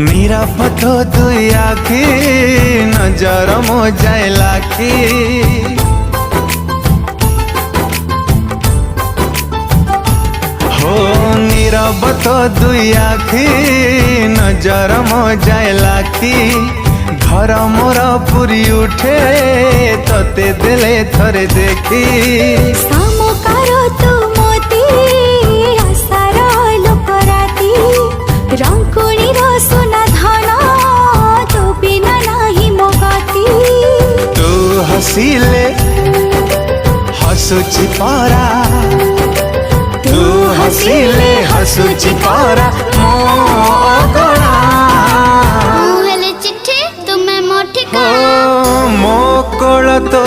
निरापद दुई आखी नजर मो जाए लाखी हो निरापद दुई आखी नजर मो जाए लाखी घर मोर पुरी उठे तते देले थरे देखी सामुकार तू मोती आसार लोकराती रंकुणी रो सोना धन तो बिना नाही मो गति तू हसीले हसुची पारा तू हसीले हसुची पारा मो अगणा हेले चिट्ठी तुमे मोठी मो कोल तो